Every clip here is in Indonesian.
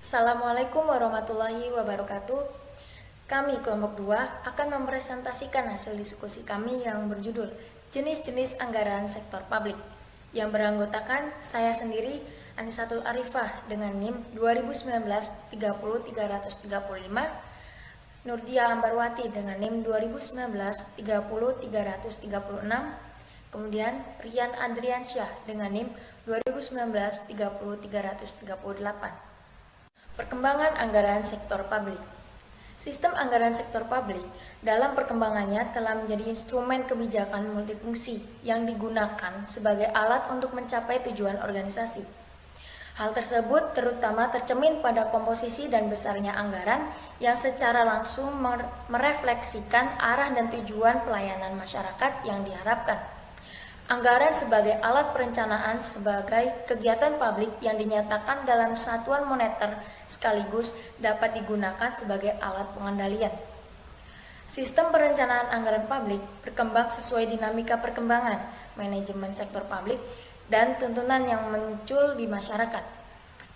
Assalamualaikum warahmatullahi wabarakatuh. Kami kelompok 2 akan mempresentasikan hasil diskusi kami yang berjudul Jenis-jenis anggaran sektor publik yang beranggotakan saya sendiri, Anisatul Arifah dengan NIM 2019-30335, Nurdia Ambarwati dengan NIM 2019-30336, kemudian Rian Adriansyah dengan NIM 2019-30338. Perkembangan anggaran sektor publik. Sistem anggaran sektor publik dalam perkembangannya telah menjadi instrumen kebijakan multifungsi yang digunakan sebagai alat untuk mencapai tujuan organisasi. Hal tersebut terutama tercermin pada komposisi dan besarnya anggaran yang secara langsung merefleksikan arah dan tujuan pelayanan masyarakat yang diharapkan. Anggaran sebagai alat perencanaan sebagai kegiatan publik yang dinyatakan dalam satuan moneter sekaligus dapat digunakan sebagai alat pengendalian. Sistem perencanaan anggaran publik berkembang sesuai dinamika perkembangan manajemen sektor publik dan tuntunan yang muncul di masyarakat.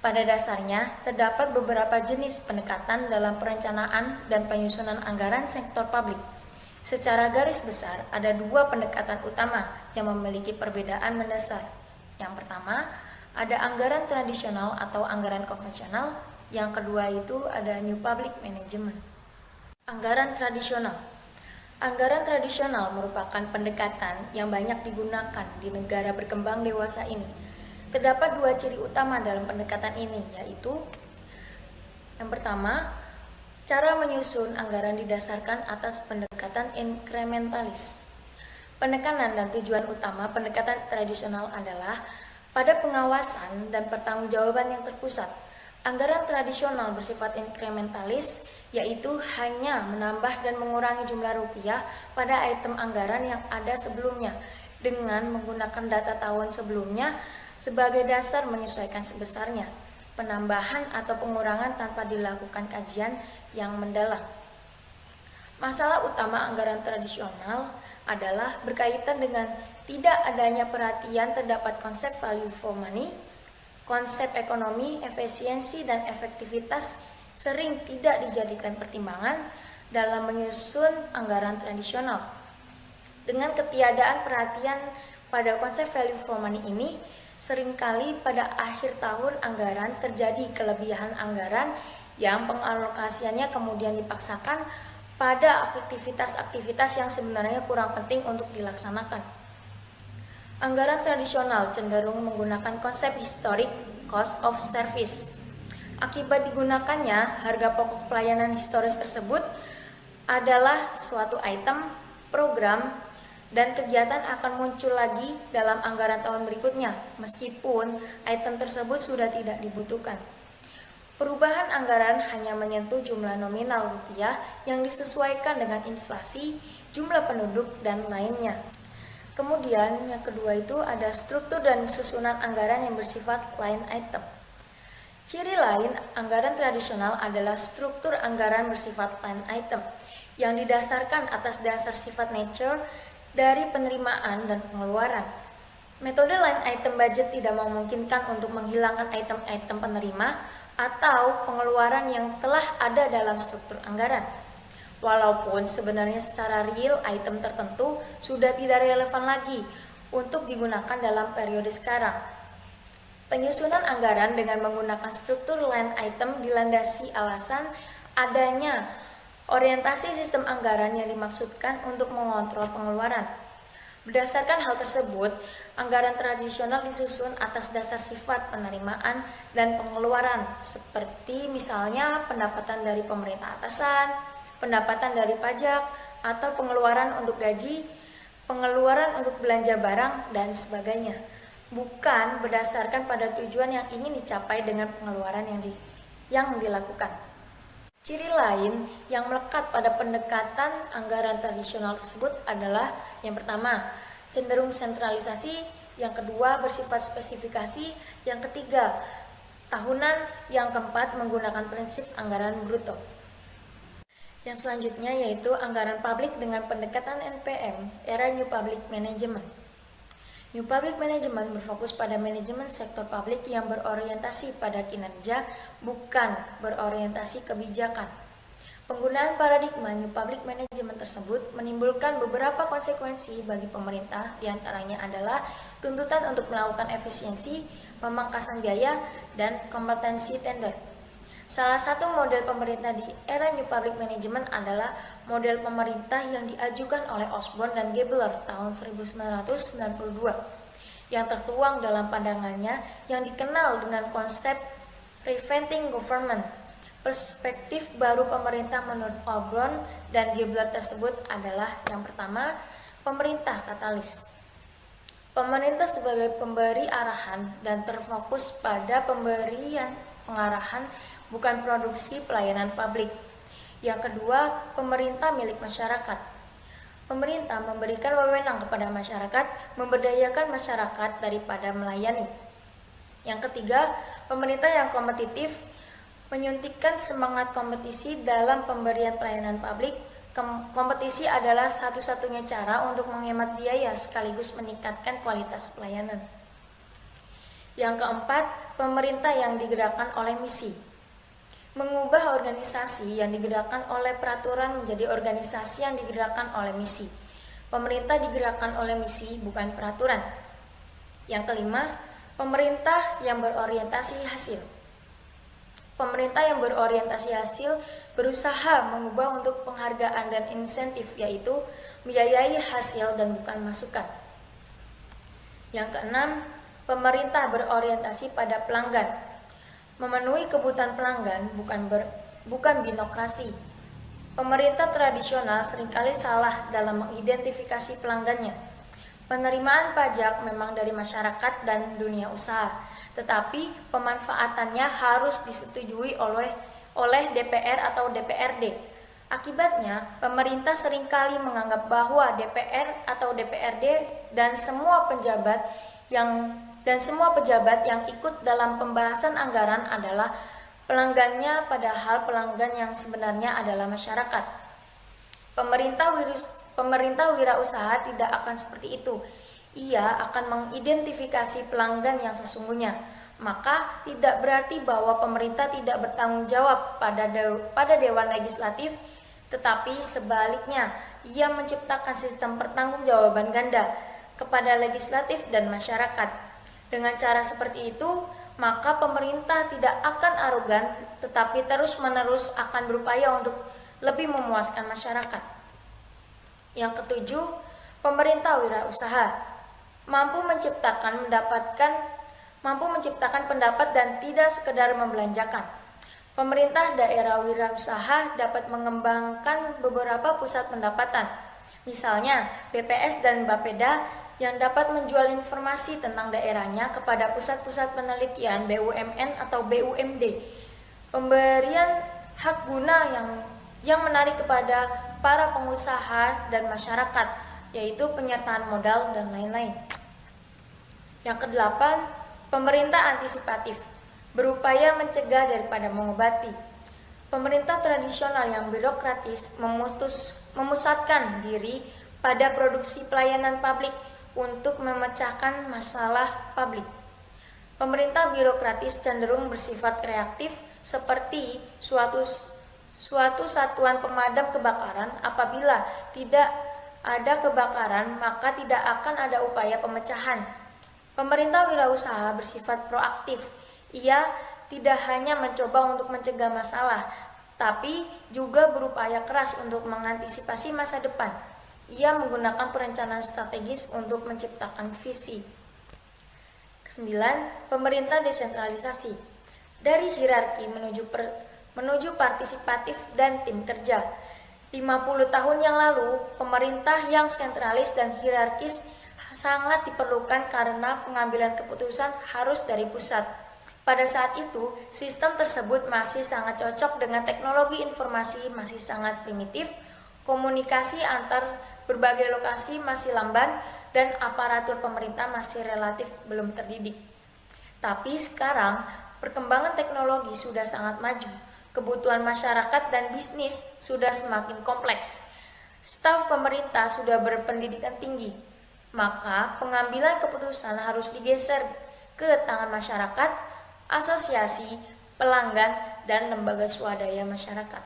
Pada dasarnya, terdapat beberapa jenis pendekatan dalam perencanaan dan penyusunan anggaran sektor publik. Secara garis besar, ada dua pendekatan utama yang memiliki perbedaan mendasar. Yang pertama, ada anggaran tradisional atau anggaran konvensional. Yang kedua itu ada New Public Management. Anggaran tradisional. Anggaran tradisional merupakan pendekatan yang banyak digunakan di negara berkembang dewasa ini. Terdapat dua ciri utama dalam pendekatan ini, yaitu yang pertama, cara menyusun anggaran didasarkan atas pendekatan inkrementalis. Penekanan dan tujuan utama pendekatan tradisional adalah pada pengawasan dan pertanggungjawaban yang terpusat. Anggaran tradisional bersifat inkrementalis, yaitu hanya menambah dan mengurangi jumlah rupiah pada item anggaran yang ada sebelumnya dengan menggunakan data tahun sebelumnya sebagai dasar menyesuaikan sebesarnya. Penambahan atau pengurangan tanpa dilakukan kajian yang mendalam. Masalah utama anggaran tradisional adalah berkaitan dengan tidak adanya perhatian terdapat konsep value for money, konsep ekonomi, efisiensi, dan efektivitas sering tidak dijadikan pertimbangan dalam menyusun anggaran tradisional. Dengan ketiadaan perhatian pada konsep value for money ini, seringkali pada akhir tahun anggaran terjadi kelebihan anggaran yang pengalokasiannya kemudian dipaksakan pada aktivitas-aktivitas yang sebenarnya kurang penting untuk dilaksanakan. Anggaran tradisional cenderung menggunakan konsep historic cost of service. Akibat digunakannya, harga pokok pelayanan historis tersebut adalah suatu item, program, dan kegiatan akan muncul lagi dalam anggaran tahun berikutnya, meskipun item tersebut sudah tidak dibutuhkan. Perubahan anggaran hanya menyentuh jumlah nominal rupiah yang disesuaikan dengan inflasi, jumlah penduduk, dan lainnya. Kemudian yang kedua itu ada struktur dan susunan anggaran yang bersifat line item. Ciri lain anggaran tradisional adalah struktur anggaran bersifat line item yang didasarkan atas dasar sifat nature dari penerimaan dan pengeluaran. Metode line item budget tidak memungkinkan untuk menghilangkan item-item penerima atau pengeluaran yang telah ada dalam struktur anggaran. Walaupun sebenarnya secara real item tertentu sudah tidak relevan lagi untuk digunakan dalam periode sekarang. Penyusunan anggaran dengan menggunakan struktur line item dilandasi alasan adanya orientasi sistem anggaran yang dimaksudkan untuk mengontrol pengeluaran. Berdasarkan hal tersebut, anggaran tradisional disusun atas dasar sifat penerimaan dan pengeluaran, seperti misalnya pendapatan dari pemerintah atasan, pendapatan dari pajak, atau pengeluaran untuk gaji, pengeluaran untuk belanja barang, dan sebagainya. Bukan berdasarkan pada tujuan yang ingin dicapai dengan pengeluaran yang dilakukan. Ciri lain yang melekat pada pendekatan anggaran tradisional tersebut adalah yang pertama, cenderung sentralisasi, yang kedua, bersifat spesifikasi, yang ketiga, tahunan, yang keempat, menggunakan prinsip anggaran bruto. Yang selanjutnya yaitu anggaran publik dengan pendekatan NPM, era New Public Management. New Public Management berfokus pada manajemen sektor publik yang berorientasi pada kinerja, bukan berorientasi kebijakan. Penggunaan paradigma New Public Management tersebut menimbulkan beberapa konsekuensi bagi pemerintah, diantaranya adalah tuntutan untuk melakukan efisiensi, pemangkasan biaya, dan kompetensi tender. Salah satu model pemerintah di era New Public Management adalah model pemerintah yang diajukan oleh Osborne dan Gabler tahun 1992, yang tertuang dalam pandangannya yang dikenal dengan konsep Reinventing Government. Perspektif baru pemerintah menurut Osborne dan Gabler tersebut adalah yang pertama, pemerintah katalis. Pemerintah sebagai pemberi arahan dan terfokus pada pemberian pengarahan, bukan produksi pelayanan publik. Yang kedua, pemerintah milik masyarakat. Pemerintah memberikan wewenang kepada masyarakat, memberdayakan masyarakat daripada melayani. Yang ketiga, pemerintah yang kompetitif, menyuntikkan semangat kompetisi dalam pemberian pelayanan publik. Kompetisi adalah satu-satunya cara untuk menghemat biaya sekaligus meningkatkan kualitas pelayanan. Yang keempat, pemerintah yang digerakkan oleh misi. Mengubah organisasi yang digerakkan oleh peraturan menjadi organisasi yang digerakkan oleh misi. Pemerintah digerakkan oleh misi, bukan peraturan. Yang kelima, pemerintah yang berorientasi hasil. Pemerintah yang berorientasi hasil berusaha mengubah untuk penghargaan dan insentif, yaitu membiayai hasil dan bukan masukan. Yang keenam, pemerintah berorientasi pada pelanggan. Memenuhi kebutuhan pelanggan, bukan binokrasi. Pemerintah tradisional seringkali salah dalam mengidentifikasi pelanggannya. Penerimaan pajak memang dari masyarakat dan dunia usaha, tetapi pemanfaatannya harus disetujui oleh DPR atau DPRD. Akibatnya, pemerintah seringkali menganggap bahwa DPR atau DPRD dan semua pejabat yang ikut dalam pembahasan anggaran adalah pelanggannya, padahal pelanggan yang sebenarnya adalah masyarakat. Pemerintah wirausaha tidak akan seperti itu. Ia akan mengidentifikasi pelanggan yang sesungguhnya. Maka tidak berarti bahwa pemerintah tidak bertanggung jawab pada Dewan Legislatif, tetapi sebaliknya, ia menciptakan sistem pertanggungjawaban ganda kepada legislatif dan masyarakat. Dengan cara seperti itu, maka pemerintah tidak akan arogan, tetapi terus-menerus akan berupaya untuk lebih memuaskan masyarakat. Yang ketujuh, pemerintah wirausaha mampu menciptakan pendapat dan tidak sekedar membelanjakan. Pemerintah daerah wirausaha dapat mengembangkan beberapa pusat pendapatan, misalnya BPS dan Bapeda, yang dapat menjual informasi tentang daerahnya kepada pusat-pusat penelitian BUMN atau BUMD. Pemberian hak guna yang menarik kepada para pengusaha dan masyarakat, yaitu penyertaan modal dan lain-lain. Yang kedelapan, pemerintah antisipatif, berupaya mencegah daripada mengobati. Pemerintah tradisional yang birokratis memusatkan diri pada produksi pelayanan publik untuk memecahkan masalah publik. Pemerintah birokratis cenderung bersifat reaktif, seperti suatu satuan pemadam kebakaran. Apabila tidak ada kebakaran, maka tidak akan ada upaya pemecahan. Pemerintah wirausaha bersifat proaktif. Ia tidak hanya mencoba untuk mencegah masalah, tapi juga berupaya keras untuk mengantisipasi masa depan. Ia menggunakan perencanaan strategis untuk menciptakan visi. Kesembilan, pemerintah desentralisasi. Dari hierarki menuju partisipatif dan tim kerja. 50 tahun yang lalu, pemerintah yang sentralis dan hierarkis sangat diperlukan karena pengambilan keputusan harus dari pusat. Pada saat itu, sistem tersebut masih sangat cocok dengan teknologi informasi masih sangat primitif, komunikasi antar berbagai lokasi masih lamban, dan aparatur pemerintah masih relatif belum terdidik. Tapi sekarang, perkembangan teknologi sudah sangat maju, kebutuhan masyarakat dan bisnis sudah semakin kompleks. Staf pemerintah sudah berpendidikan tinggi. maka pengambilan keputusan harus digeser ke tangan masyarakat, asosiasi, pelanggan, dan lembaga swadaya masyarakat.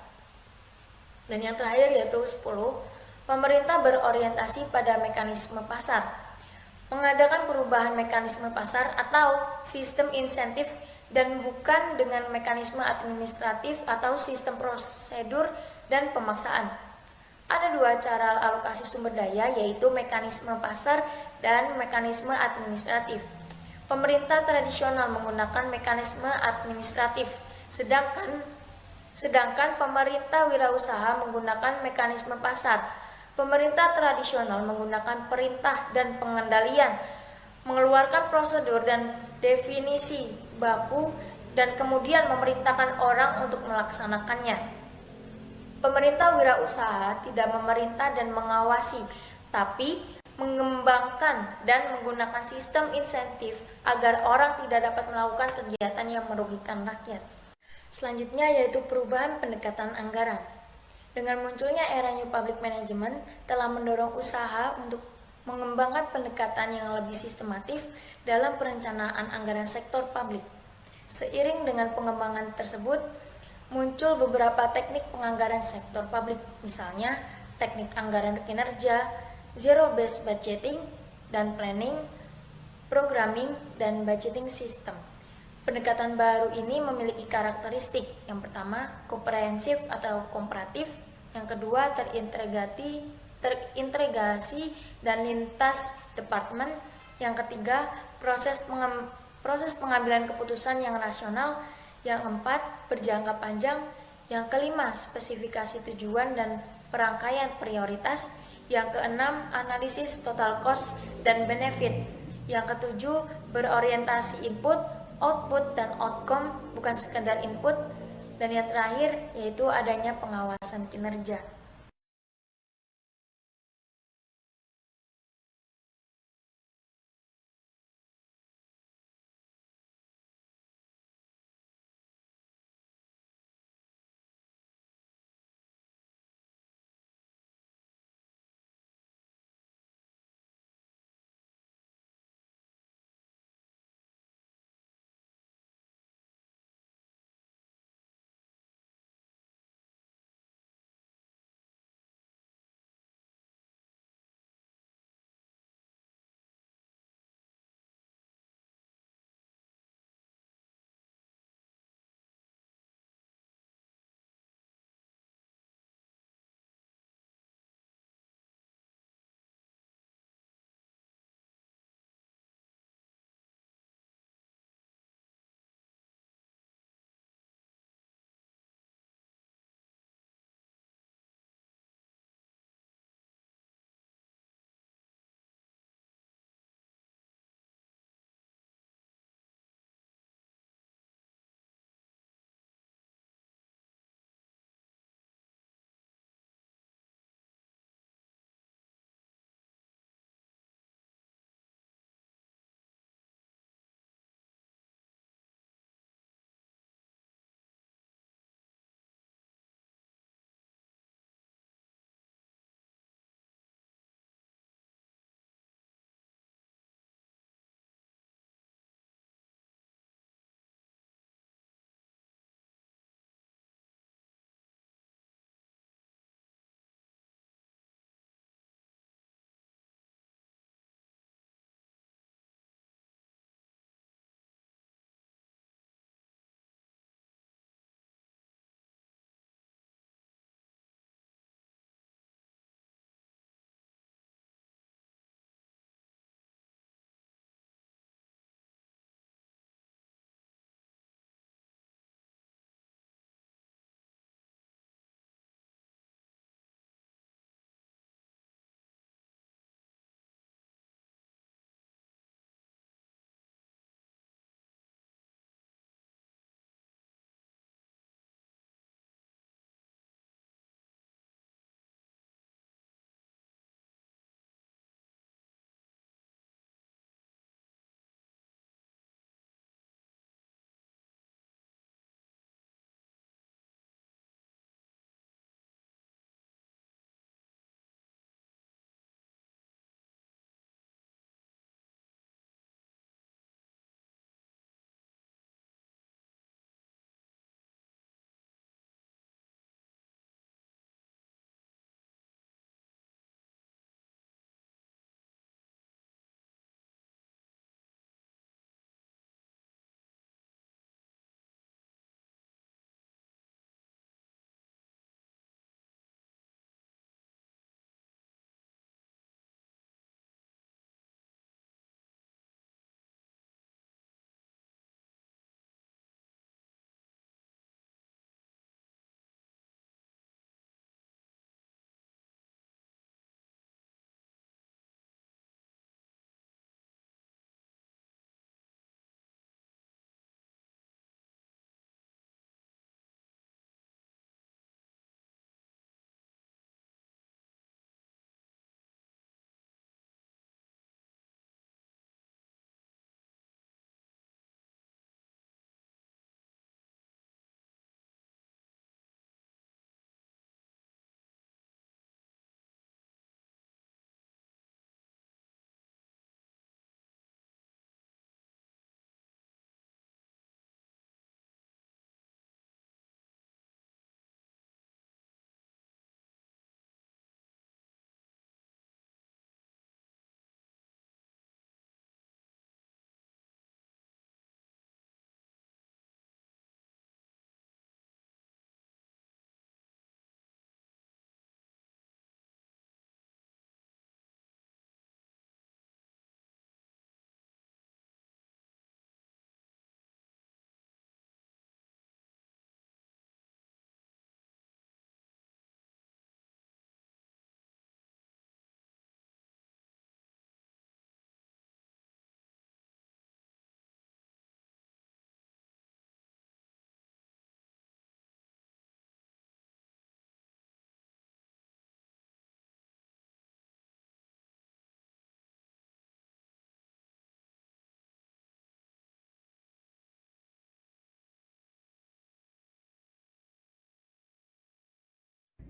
Dan yang terakhir yaitu 10, pemerintah berorientasi pada mekanisme pasar. Mengadakan perubahan mekanisme pasar atau sistem insentif dan bukan dengan mekanisme administratif atau sistem prosedur dan pemaksaan. Ada dua cara alokasi sumber daya, yaitu mekanisme pasar dan mekanisme administratif. Pemerintah tradisional menggunakan mekanisme administratif, sedangkan pemerintah wirausaha menggunakan mekanisme pasar. Pemerintah tradisional menggunakan perintah dan pengendalian, mengeluarkan prosedur dan definisi baku, dan kemudian memerintahkan orang untuk melaksanakannya. Pemerintah wirausaha tidak memerintah dan mengawasi, tapi mengembangkan dan menggunakan sistem insentif agar orang tidak dapat melakukan kegiatan yang merugikan rakyat. Selanjutnya yaitu perubahan pendekatan anggaran. Dengan munculnya era New Public Management telah mendorong usaha untuk mengembangkan pendekatan yang lebih sistematif dalam perencanaan anggaran sektor publik. Seiring dengan pengembangan tersebut, muncul beberapa teknik penganggaran sektor publik, misalnya teknik anggaran kinerja, zero-based budgeting dan planning, programming, dan budgeting system. Pendekatan baru ini memiliki karakteristik. Yang pertama, komprehensif atau komparatif. Yang kedua, terintegrasi dan lintas departemen. Yang ketiga, proses pengambilan keputusan yang rasional. Yang keempat, berjangka panjang. Yang kelima, spesifikasi tujuan dan perangkaian prioritas. Yang keenam, analisis total cost dan benefit. Yang ketujuh, berorientasi input, output, dan outcome, bukan sekedar input. Dan yang terakhir yaitu adanya pengawasan kinerja.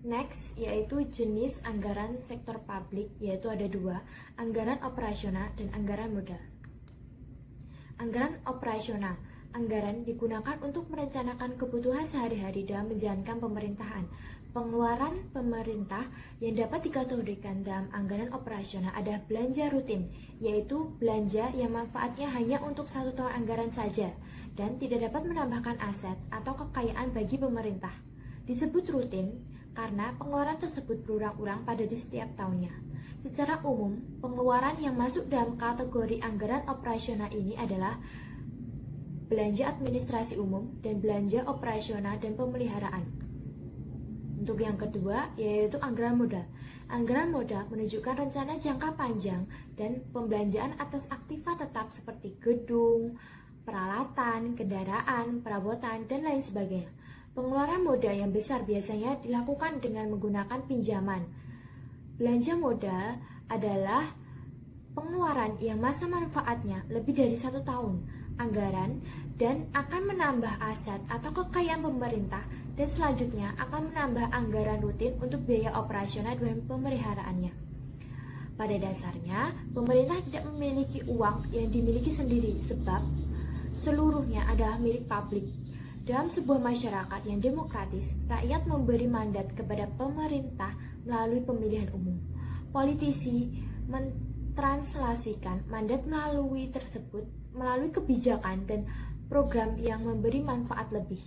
Next, yaitu jenis anggaran sektor publik, yaitu ada dua, anggaran operasional dan anggaran modal. Anggaran operasional, anggaran digunakan untuk merencanakan kebutuhan sehari-hari dalam menjalankan pemerintahan. Pengeluaran pemerintah yang dapat dikategorikan dalam anggaran operasional adalah belanja rutin, yaitu belanja yang manfaatnya hanya untuk satu tahun anggaran saja dan tidak dapat menambahkan aset atau kekayaan bagi pemerintah. Disebut rutin karena pengeluaran tersebut berulang-ulang pada di setiap tahunnya. Secara umum, pengeluaran yang masuk dalam kategori anggaran operasional ini adalah belanja administrasi umum dan belanja operasional dan pemeliharaan. Untuk yang kedua, yaitu anggaran modal. Anggaran modal menunjukkan rencana jangka panjang dan pembelanjaan atas aktiva tetap seperti gedung, peralatan, kendaraan, perabotan, dan lain sebagainya. Pengeluaran modal yang besar biasanya dilakukan dengan menggunakan pinjaman. Belanja modal adalah pengeluaran yang masa manfaatnya lebih dari 1 tahun anggaran dan akan menambah aset atau kekayaan pemerintah dan selanjutnya akan menambah anggaran rutin untuk biaya operasional dan pemeliharaannya. Pada dasarnya, pemerintah tidak memiliki uang yang dimiliki sendiri sebab seluruhnya adalah milik publik. Dalam sebuah masyarakat yang demokratis, rakyat memberi mandat kepada pemerintah melalui pemilihan umum. Politisi mentranslasikan mandat melalui kebijakan dan program yang memberi manfaat lebih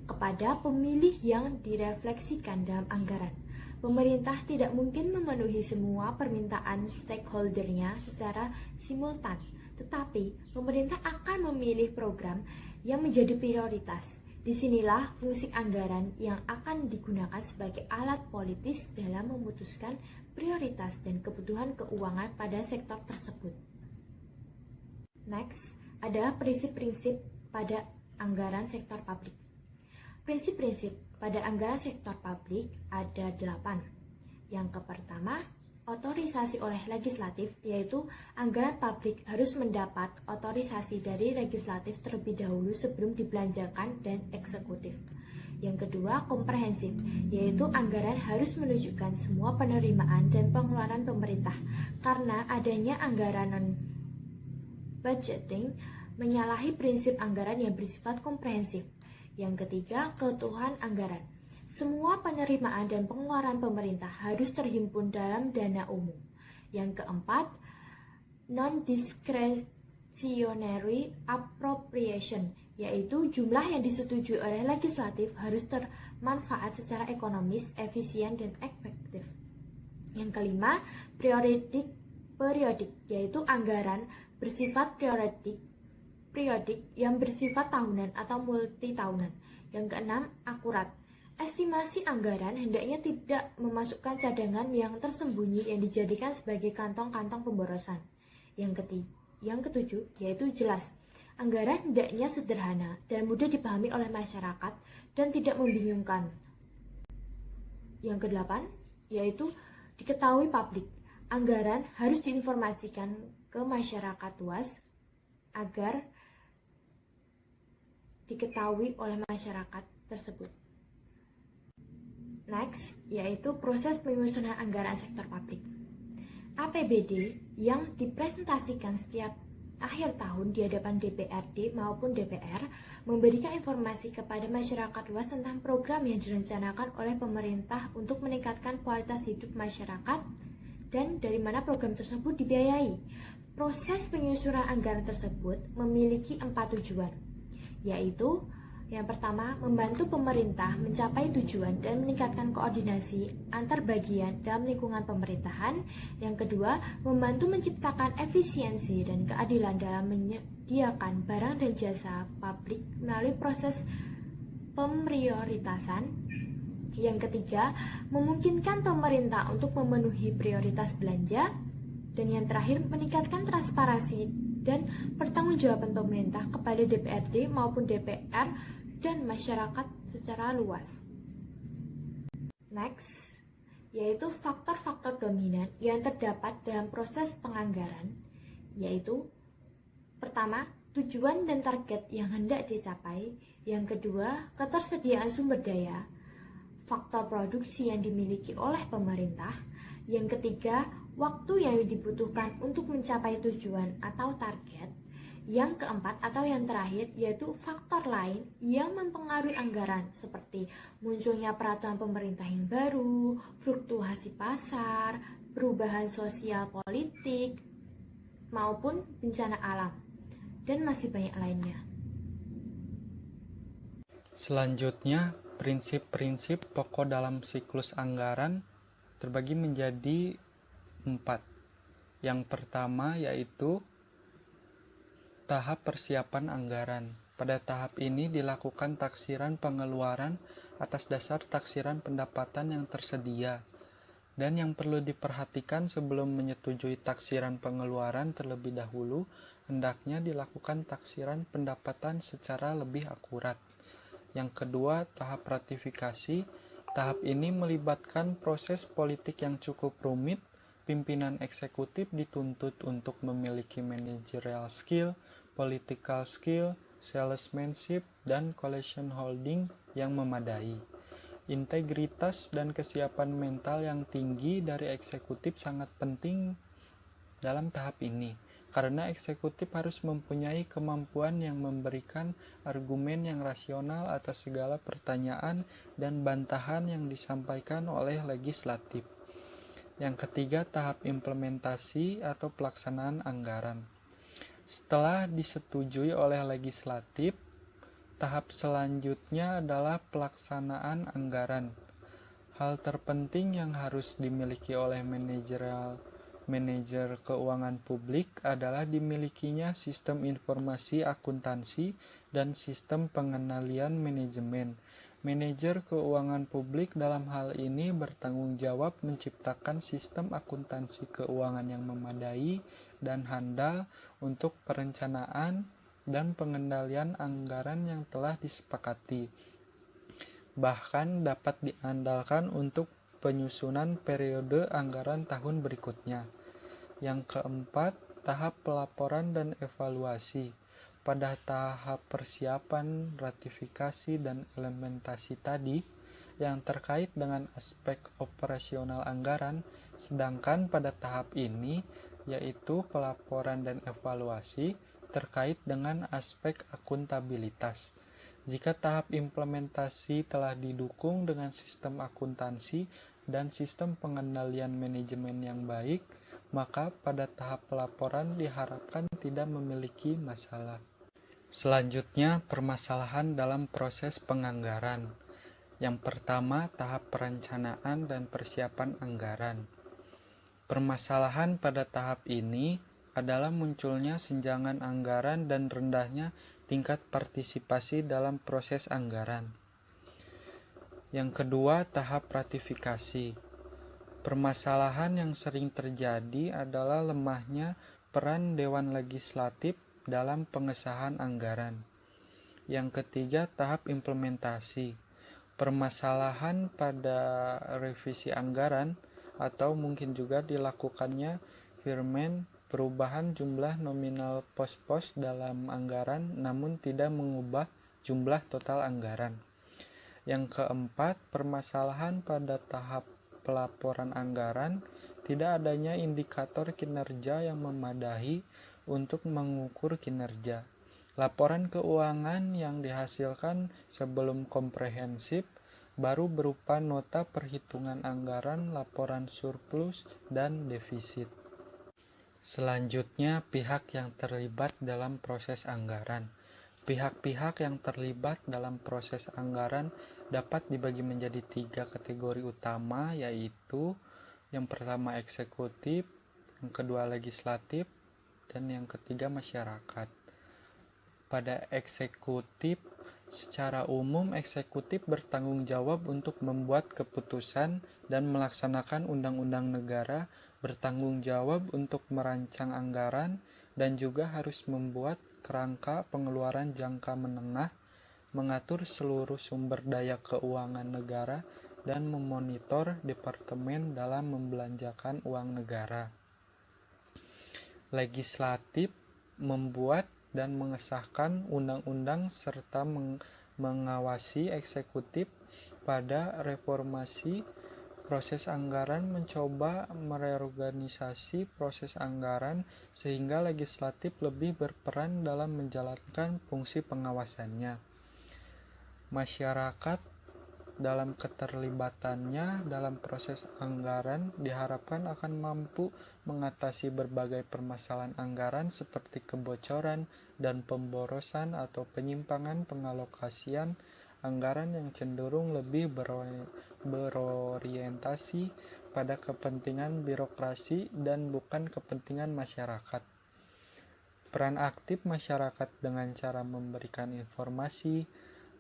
kepada pemilih yang direfleksikan dalam anggaran. Pemerintah tidak mungkin memenuhi semua permintaan stakeholdernya secara simultan, tetapi pemerintah akan memilih program yang menjadi prioritas. Disinilah fungsi anggaran yang akan digunakan sebagai alat politis dalam memutuskan prioritas dan kebutuhan keuangan pada sektor tersebut. Next, adalah prinsip-prinsip pada anggaran sektor publik. Prinsip-prinsip pada anggaran sektor publik ada 8. Yang pertama, otorisasi oleh legislatif, yaitu anggaran publik harus mendapat otorisasi dari legislatif terlebih dahulu sebelum dibelanjakan dan eksekutif. Yang kedua, komprehensif, yaitu anggaran harus menunjukkan semua penerimaan dan pengeluaran pemerintah. Karena adanya anggaran non-budgeting menyalahi prinsip anggaran yang bersifat komprehensif. Yang ketiga, keutuhan anggaran. Semua penerimaan dan pengeluaran pemerintah harus terhimpun dalam dana umum. Yang keempat, non-discretionary appropriation, yaitu jumlah yang disetujui oleh legislatif harus termanfaat secara ekonomis, efisien, dan efektif. Yang kelima, periodik, yaitu anggaran bersifat periodik yang bersifat tahunan atau multi tahunan. Yang keenam, akurat. Estimasi anggaran hendaknya tidak memasukkan cadangan yang tersembunyi yang dijadikan sebagai kantong-kantong pemborosan. Yang ketujuh, yaitu jelas. Anggaran hendaknya sederhana dan mudah dipahami oleh masyarakat dan tidak membingungkan. Yang kedelapan, yaitu diketahui publik. Anggaran harus diinformasikan ke masyarakat luas agar diketahui oleh masyarakat tersebut. Next, yaitu proses penyusunan anggaran sektor publik. APBD yang dipresentasikan setiap akhir tahun di hadapan DPRD maupun DPR memberikan informasi kepada masyarakat luas tentang program yang direncanakan oleh pemerintah untuk meningkatkan kualitas hidup masyarakat dan dari mana program tersebut dibiayai. Proses penyusunan anggaran tersebut memiliki 4 tujuan, yaitu yang pertama, membantu pemerintah mencapai tujuan dan meningkatkan koordinasi antar bagian dalam lingkungan pemerintahan. Yang kedua, membantu menciptakan efisiensi dan keadilan dalam menyediakan barang dan jasa publik melalui proses pemprioritasan. Yang ketiga, memungkinkan pemerintah untuk memenuhi prioritas belanja. Dan yang terakhir, meningkatkan transparansi dan pertanggungjawaban pemerintah kepada DPRD maupun DPR dan masyarakat secara luas. Next, yaitu faktor-faktor dominan yang terdapat dalam proses penganggaran, yaitu pertama, tujuan dan target yang hendak dicapai. Yang kedua, ketersediaan sumber daya. faktor produksi yang dimiliki oleh pemerintah. Yang ketiga, waktu yang dibutuhkan untuk mencapai tujuan atau target. Yang keempat atau yang terakhir yaitu faktor lain yang mempengaruhi anggaran seperti munculnya peraturan pemerintah yang baru, fluktuasi pasar, perubahan sosial politik, maupun bencana alam, dan masih banyak lainnya. Selanjutnya, prinsip-prinsip pokok dalam siklus anggaran terbagi menjadi 4. Yang pertama yaitu tahap persiapan anggaran. Pada tahap ini dilakukan taksiran pengeluaran atas dasar taksiran pendapatan yang tersedia. Dan yang perlu diperhatikan sebelum menyetujui taksiran pengeluaran terlebih dahulu, hendaknya dilakukan taksiran pendapatan secara lebih akurat. Yang kedua, tahap ratifikasi. Tahap ini melibatkan proses politik yang cukup rumit. Pimpinan eksekutif dituntut untuk memiliki managerial skill, political skill, salesmanship, dan coalition holding yang memadai. Integritas dan kesiapan mental yang tinggi dari eksekutif sangat penting dalam tahap ini, karena eksekutif harus mempunyai kemampuan yang memberikan argumen yang rasional atas segala pertanyaan dan bantahan yang disampaikan oleh legislatif. Yang ketiga, tahap implementasi atau pelaksanaan anggaran. Setelah disetujui oleh legislatif, tahap selanjutnya adalah pelaksanaan anggaran. Hal terpenting yang harus dimiliki oleh manajer keuangan publik adalah dimilikinya sistem informasi akuntansi dan sistem pengendalian manajemen. Manajer keuangan publik dalam hal ini bertanggung jawab menciptakan sistem akuntansi keuangan yang memadai dan handal untuk perencanaan dan pengendalian anggaran yang telah disepakati. Bahkan dapat diandalkan untuk penyusunan periode anggaran tahun berikutnya. Yang keempat, tahap pelaporan dan evaluasi. Pada tahap persiapan, ratifikasi, dan implementasi tadi, yang terkait dengan aspek operasional anggaran, sedangkan pada tahap ini, yaitu pelaporan dan evaluasi, terkait dengan aspek akuntabilitas. Jika tahap implementasi telah didukung dengan sistem akuntansi dan sistem pengendalian manajemen yang baik, maka pada tahap pelaporan diharapkan tidak memiliki masalah. Selanjutnya, permasalahan dalam proses penganggaran. Yang pertama, tahap perencanaan dan persiapan anggaran. Permasalahan pada tahap ini adalah munculnya senjangan anggaran dan rendahnya tingkat partisipasi dalam proses anggaran. Yang kedua, tahap ratifikasi. Permasalahan yang sering terjadi adalah lemahnya peran Dewan Legislatif dalam pengesahan anggaran. Yang ketiga, tahap implementasi. Permasalahan pada revisi anggaran atau mungkin juga dilakukannya firman perubahan jumlah nominal pos-pos dalam anggaran namun tidak mengubah jumlah total anggaran. Yang keempat, permasalahan pada tahap pelaporan anggaran, tidak adanya indikator kinerja yang memadai untuk mengukur kinerja. Laporan keuangan yang dihasilkan sebelum komprehensif baru berupa nota perhitungan anggaran, laporan surplus, dan defisit. Selanjutnya, pihak yang terlibat dalam proses anggaran. Pihak-pihak yang terlibat dalam proses anggaran dapat dibagi menjadi 3 kategori utama, yaitu yang pertama eksekutif, yang kedua legislatif, dan yang ketiga masyarakat. Pada eksekutif, secara umum eksekutif bertanggung jawab untuk membuat keputusan dan melaksanakan undang-undang negara, bertanggung jawab untuk merancang anggaran, dan juga harus membuat kerangka pengeluaran jangka menengah, mengatur seluruh sumber daya keuangan negara, dan memonitor departemen dalam membelanjakan uang negara. Legislatif membuat dan mengesahkan undang-undang serta mengawasi eksekutif Pada reformasi proses anggaran mencoba mereorganisasi proses anggaran sehingga legislatif lebih berperan dalam menjalankan fungsi pengawasannya. Masyarakat dalam keterlibatannya dalam proses anggaran diharapkan akan mampu mengatasi berbagai permasalahan anggaran seperti kebocoran dan pemborosan atau penyimpangan pengalokasian anggaran yang cenderung lebih berorientasi pada kepentingan birokrasi dan bukan kepentingan masyarakat. Peran aktif masyarakat dengan cara memberikan informasi,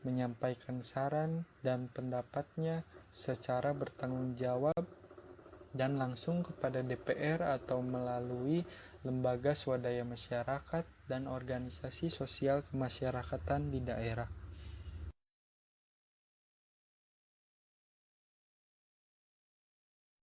menyampaikan saran dan pendapatnya secara bertanggung jawab dan langsung kepada DPR atau melalui lembaga swadaya masyarakat dan organisasi sosial kemasyarakatan di daerah.